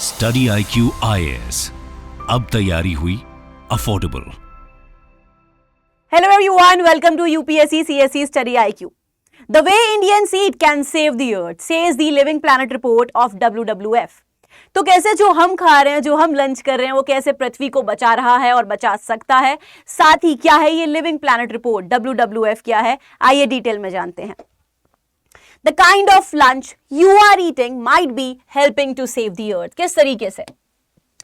Study IQ IAS, अब तैयारी हुई affordable. Hello everyone, welcome to UPSC CSE Study IQ. The way Indians eat can save the earth, says the Living Planet report of WWF. तो कैसे जो हम खा रहे हैं, जो हम लंच कर रहे हैं, वो कैसे पृथ्वी को बचा रहा है और बचा सकता है। साथ ही क्या है ये लिविंग प्लैनेट रिपोर्ट WWF क्या है, आइए डिटेल में जानते हैं। The kind of lunch you are eating might be helping to save the earth. किस तरीके से?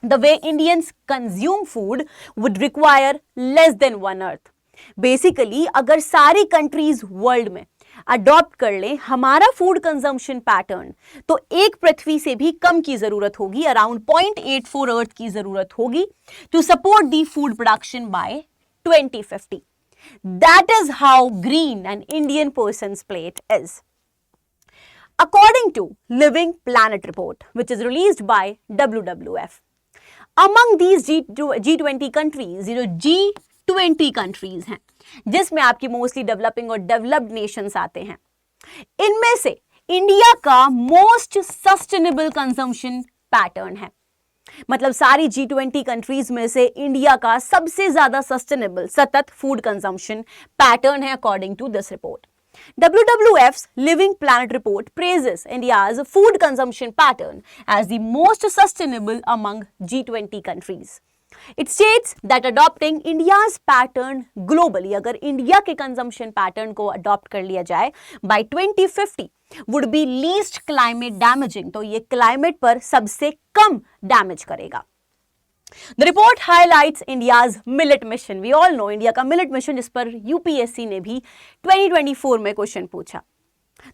The way Indians consume food would require less than one earth. Basically, अगर सारी कंट्रीज वर्ल्ड में अडॉप्ट कर लें हमारा फूड कंजम्पशन पैटर्न, तो एक पृथ्वी से भी कम की जरूरत होगी, अराउंड 0.84 अर्थ की जरूरत होगी to support the food production by 2050. That is how green an Indian person's plate is. According to Living Planet report, which is released by WWF, among these G20 countries, ये जो G20 countries हैं, जिसमें आपकी mostly developing और developed Nations आते हैं, इनमें से इंडिया का मोस्ट सस्टेनेबल कंजम्पशन पैटर्न है। मतलब सारी G20 कंट्रीज में से इंडिया का सबसे ज्यादा सस्टेनेबल सतत फूड कंजम्पशन पैटर्न है according to this report. WWF's Living Planet report praises India's food consumption pattern as the most sustainable among G20 countries. It states that adopting India's pattern globally, अगर India के consumption pattern को adopt कर लिया जाए by 2050 would be least climate damaging, तो ये climate पर सबसे कम डैमेज करेगा। The report highlights India's millet mission. We all know India का मिलेट मिशन, जिस पर यूपीएससी ने भी 2024 में क्वेश्चन पूछा।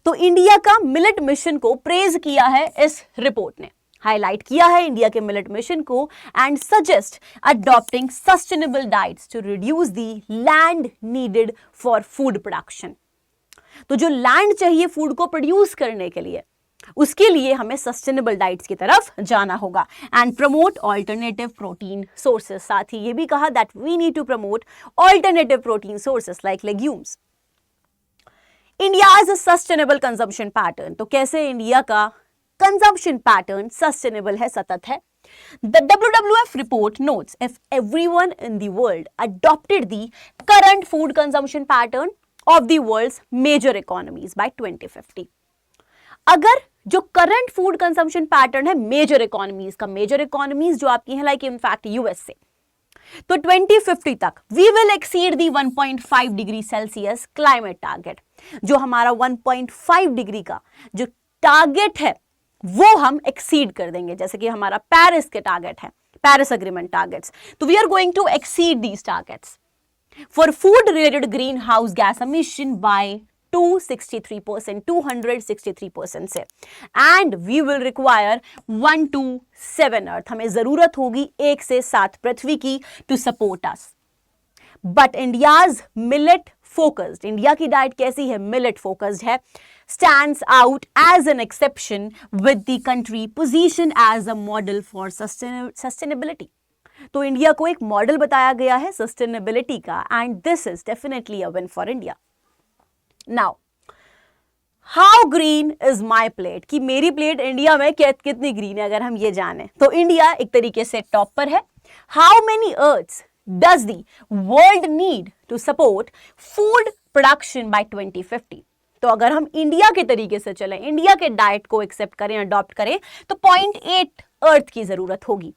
तो इंडिया का मिलेट मिशन को प्रेज किया है इस रिपोर्ट ने, हाईलाइट किया है इंडिया के मिलेट मिशन को and suggest adopting sustainable diets to reduce the land needed for food production. तो जो लैंड चाहिए फूड को प्रोड्यूस करने के लिए, उसके लिए हमें सस्टेनेबल डाइट्स की तरफ जाना होगा and promote alternative protein sources. साथ ही ये भी कहा that we need to promote alternative protein sources like legumes. India's sustainable consumption pattern, तो कैसे इंडिया का कंजम्पशन पैटर्न सस्टेनेबल है, सतत है। The WWF report notes if everyone in the world adopted the current food consumption pattern of the world's major economies by 2050, अगर जो current food consumption pattern है major economies का, major economies जो आपकी हैं लाइक इनफैक्ट यूएसए, तो 2050 तक we will exceed the 1.5 degree Celsius climate target. जो हमारा 1.5 डिग्री का जो टारगेट है वो हम एक्सीड कर देंगे, जैसे कि हमारा पेरिस के टारगेट है, पेरिस एग्रीमेंट टारगेट्स, तो we are going to exceed these targets for food related green house gas emission by 263% से, and we will require 1 to 7 earth, हमें जरूरत होगी 1 से 7 पृथ्वी की to support us. But India's millet focused, India की diet कैसी है, मिलेट फोकस्ड है, stands out as an exception with the country position as a model for sustainability. तो इंडिया को एक मॉडल बताया गया है सस्टेनेबिलिटी का, and this is definitely a win for India. Now how green is my plate, कि मेरी plate India में कितनी ग्रीन है, अगर हम ये जाने तो इंडिया एक तरीके से टॉप पर है। How many earths does the world need to support food production by 2050, तो अगर हम इंडिया के तरीके से चलें, इंडिया के डाइट को एक्सेप्ट करें, अडॉप्ट करें, तो 0.8 अर्थ की जरूरत होगी।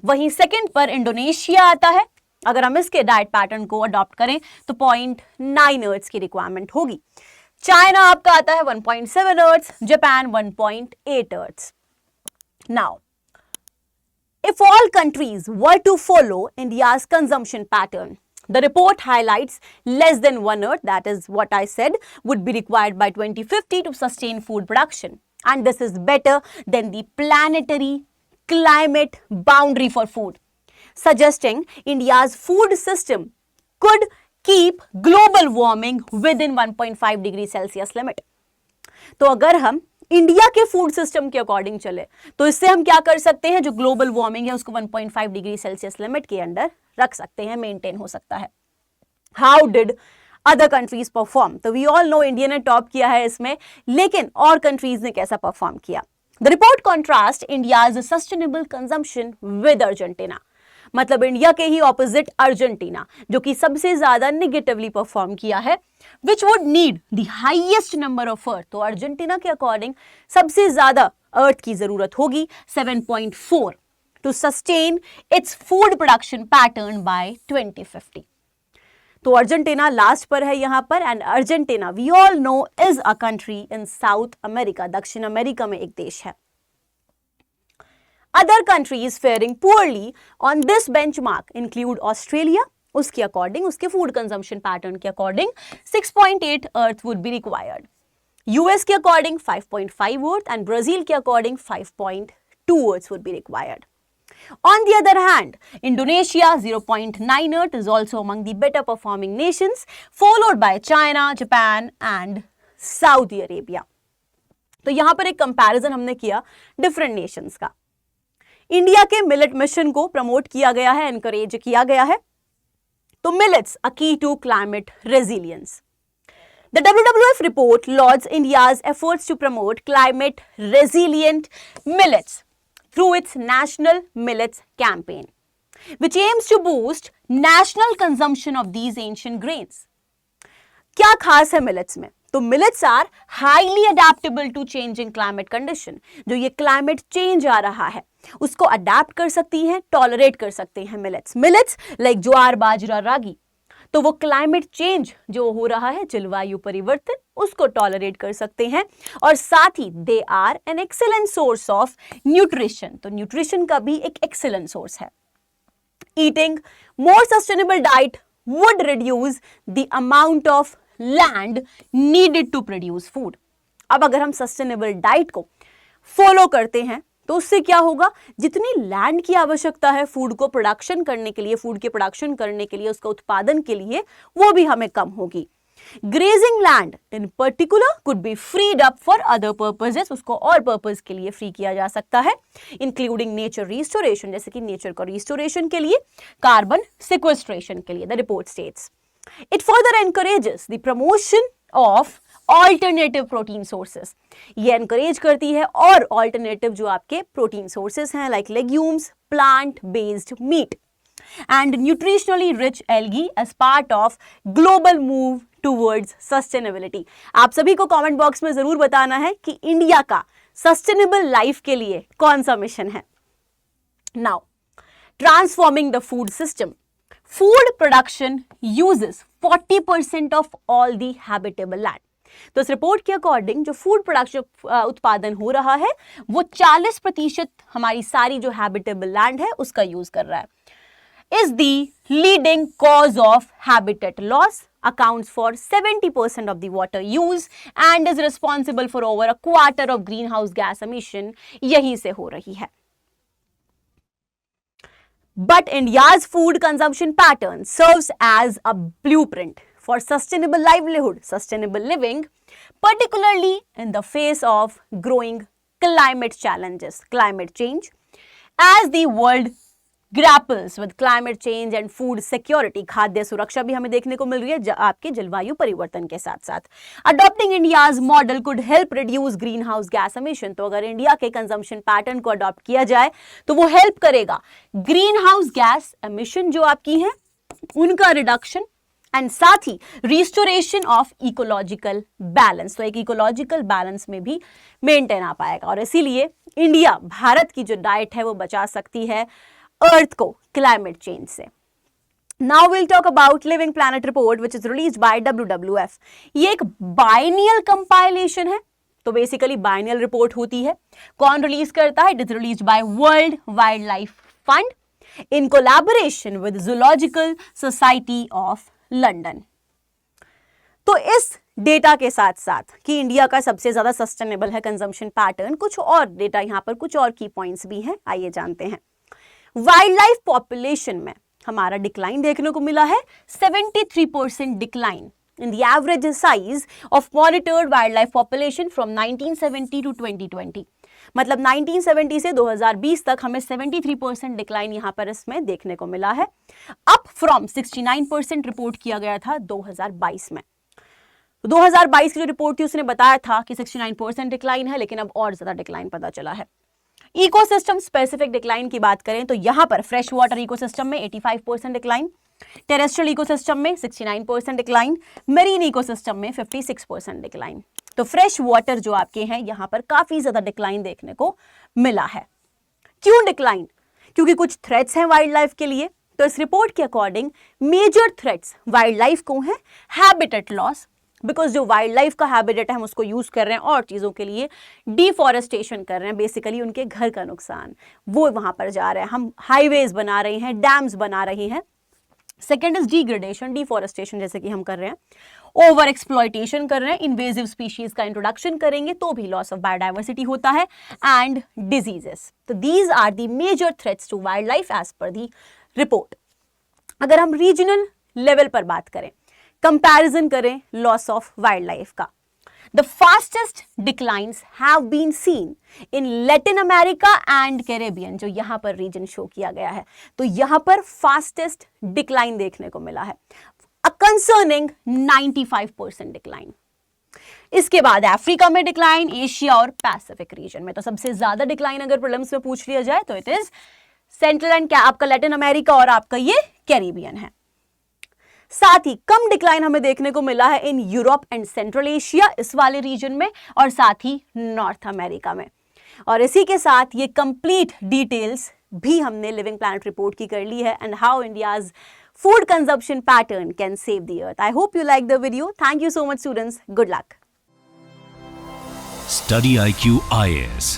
वहीं सेकंड पर इंडोनेशिया आता है, अगर हम इसके डाइट पैटर्न को अडॉप्ट करें तो 0.9 अर्थ की रिक्वायरमेंट होगी। चाइना आपका आता है 1.7 earth, Japan 1.8 earth. Now if all countries were to follow India's consumption pattern, the report highlights less than 1 earth, that is what I said, would be required by 2050 to sustain food production, and this is better than the planetary climate boundary for food, suggesting India's food system could keep global warming within 1.5 degree Celsius limit. तो अगर हम India के food system के according चले तो इससे हम क्या कर सकते हैं, जो ग्लोबल वार्मिंग है उसको 1.5 डिग्री सेल्सियस लिमिट के अंडर रख सकते हैं, मेंटेन हो सकता है। How did other countries perform, तो वी ऑल नो इंडिया ने टॉप किया है इसमें, लेकिन और कंट्रीज ने कैसा परफॉर्म किया। The report contrast India's sustainable consumption with Argentina, मतलब इंडिया के ही ऑपोजिट अर्जेंटीना, जो कि सबसे ज्यादा निगेटिवली परफॉर्म किया है, which would need the highest number of earth. तो अर्जेंटीना के अकॉर्डिंग सबसे ज्यादा अर्थ की जरूरत होगी 7.4 to sustain its food production pattern by 2050। तो अर्जेंटीना लास्ट पर है यहां पर, and Argentina we all know is a country in South America, दक्षिण अमेरिका में एक देश है। Other countries faring poorly on this benchmark include Australia, उसके अकॉर्डिंग, उसके फूड कंजम्पशन पैटर्न के according 6.8 earth would be required, US के according 5.5 earth and Brazil के according 5.2 earth would be required. On the other hand, Indonesia 0.9 earth is also among the better performing nations, followed by China, Japan and Saudi Arabia. तो यहां पर एक comparison हमने किया different Nations का. India के millet mission को promote किया गया है, एनकरेज किया गया है. तो millets a key to climate resilience. The WWF report lauds India's efforts to promote climate resilient millets through its National Millets Campaign, which aims to boost national consumption of these ancient grains. क्या खास है millets में? तो millets are highly adaptable to changing climate condition. जो ये climate change आ रहा है उसको अडेप्ट कर सकती हैं, टॉलरेट कर सकते हैं मिलेट्स. मिलेट्स लाइक ज्वार, बाजरा, रागी, तो वो क्लाइमेट चेंज जो हो रहा है, जलवायु परिवर्तन, उसको टॉलरेट कर सकते हैं. और साथ ही they are an excellent source of nutrition. तो न्यूट्रिशन का भी एक एक्सीलेंट सोर्स है. Eating more sustainable diet would reduce the amount of land needed to produce food. अब अगर हम सस्टेनेबल डाइट को फॉलो करते हैं तो उससे क्या होगा, जितनी लैंड की आवश्यकता है फूड को प्रोडक्शन करने के लिए, फूड के प्रोडक्शन करने के लिए, उसका उत्पादन के लिए, वो भी हमें कम होगी. Grazing land in particular could be freed up for other purposes. उसको और पर्पस के लिए फ्री किया जा सकता है, इंक्लूडिंग नेचर रिस्टोरेशन, जैसे कि नेचर का रिस्टोरेशन के लिए, कार्बन सिक्वेस्ट्रेशन के लिए. The report states it further encourages the promotion of alternative protein sources. ये एनकरेज करती है और ऑल्टरनेटिव जो आपके प्रोटीन सोर्सेस हैं, like legumes, plant based meat and nutritionally rich algae as part of global move towards sustainability. आप सभी को कमेंट बॉक्स में जरूर बताना है कि इंडिया का सस्टेनेबल लाइफ के लिए कौन सा मिशन है. Now, transforming the food system. Food production uses 40% of all the habitable land. तो इस रिपोर्ट के अकॉर्डिंग जो फूड प्रोडक्शन उत्पादन हो रहा है वो 40% हमारी सारी जो हैबिटेबल लैंड है उसका यूज कर रहा है. Is the leading cause of habitat loss, accounts for 70% of the water use and is responsible for over a quarter of greenhouse gas emission. यहीं से हो रही है. But India's food consumption pattern serves as a blueprint for sustainable livelihood, sustainable living, particularly in the face of growing climate challenges, climate change. As the world grapples with climate change and food security, खाद्य सुरक्षा भी हमें देखने को मिल रही है आपके जलवायु परिवर्तन के साथ साथ. Adopting India's model could help reduce greenhouse gas emission. तो अगर इंडिया के कंजम्पशन पैटर्न को अडॉप्ट किया जाए तो वो हेल्प करेगा ग्रीन हाउस गैस एमिशन जो आपकी है उनका रिडक्शन एंड साथ ही रिस्टोरेशन ऑफ इकोलॉजिकल बैलेंस. तो एक इकोलॉजिकल बैलेंस में भी मेंटेन आ पाएगा और इसीलिए इंडिया, भारत की जो डाइट है वो बचा सकती है अर्थ को क्लाइमेट चेंज से. Now will talk about living planet report which is released by WWF. ये एक बाइनियल कंपाइलेशन है. तो बेसिकली बाइनियल रिपोर्ट होती है. कौन रिलीज करता है? It is released by world wild life fund in collaboration with zoological society of London. तो इस डेटा के साथ साथ कि इंडिया का सबसे ज्यादा सस्टेनेबल है कंजम्पशन पैटर्न, कुछ और डेटा यहां पर, कुछ और की पॉइंट्स भी हैं, आइए जानते हैं. वाइल्ड लाइफ पॉपुलेशन में हमारा डिक्लाइन देखने को मिला है, 73% decline in the average size of monitored wild life population from 1970 to 2020. मतलब 1970 से 2020 तक हमें 73% डिक्लाइन यहां पर इसमें देखने को मिला है, अप फ्रॉम 69% रिपोर्ट किया गया था 2022 में. 2022 की जो रिपोर्ट थी उसने बताया था कि 69% डिक्लाइन है, लेकिन अब और ज्यादा डिक्लाइन पता चला है। इकोसिस्टम स्पेसिफिक डिक्लाइन की बात करें तो यहां पर फ्रेश वाटर इकोसिस्टम में 85% डिक्लाइन, टेरेस्ट्रियल इकोसिस्टम में 69% डिक्लाइन, मेरीन इकोसिस्टम में 56% डिक्लाइन। तो फ्रेश वाटर जो आपके हैं यहां पर काफी ज्यादा डिक्लाइन देखने को मिला है। क्यों डिक्लाइन? क्योंकि कुछ थ्रेट्स हैं वाइल्ड लाइफ के लिए। तो इस रिपोर्ट के according major threats wild life को हैं हैबिटेट लॉस, बिकॉज जो वाइल्ड लाइफ का हैबिटेट है हम उसको यूज कर रहे हैं और चीजों के लिए, डिफॉरेस्टेशन कर रहे हैं, बेसिकली उनके घर का नुकसान वो वहां पर जा रहा है, हम हाईवेज बना रहे हैं, डैम्स बना रहे हैं। सेकेंड इज डिग्रेडेशन, डिफॉरेस्टेशन जैसे कि हम कर रहे हैं, ओवर एक्सप्लॉयटेशन कर रहे हैं, इन्वेजिव स्पीशीज का इंट्रोडक्शन करेंगे तो भी लॉस ऑफ बायोडाइवर्सिटी होता है, एंड डिजीजेस। तो these are the major threats to wild life as per the report. अगर हम रीजनल लेवल पर बात करें, कंपैरिजन करें लॉस ऑफ वाइल्ड लाइफ का, the fastest declines have been seen in Latin America and Caribbean, जो यहां पर रीजन शो किया गया है। तो यहां पर फास्टेस्ट डिक्लाइन देखने को मिला है, अ कंसर्निंग 95% डिक्लाइन। इसके बाद अफ्रीका में डिक्लाइन, एशिया और पैसिफिक रीजन में। तो सबसे ज्यादा डिक्लाइन अगर प्रॉब्लम्स में पूछ लिया जाए तो इट इज सेंट्रल एंड आपका लैटिन अमेरिका और आपका ये कैरिबियन है। साथ ही कम डिक्लाइन हमें देखने को मिला है in Europe and central Asia, इस वाले रीजन में, और साथ ही नॉर्थ अमेरिका में। और इसी के साथ ये कंप्लीट डिटेल्स भी हमने लिविंग प्लैनेट रिपोर्ट की कर ली है, and how India's food consumption pattern can save the earth. I hope you like the video. Thank you so much students, good luck. Study IQ IAS,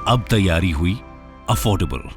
अब तैयारी हुई affordable.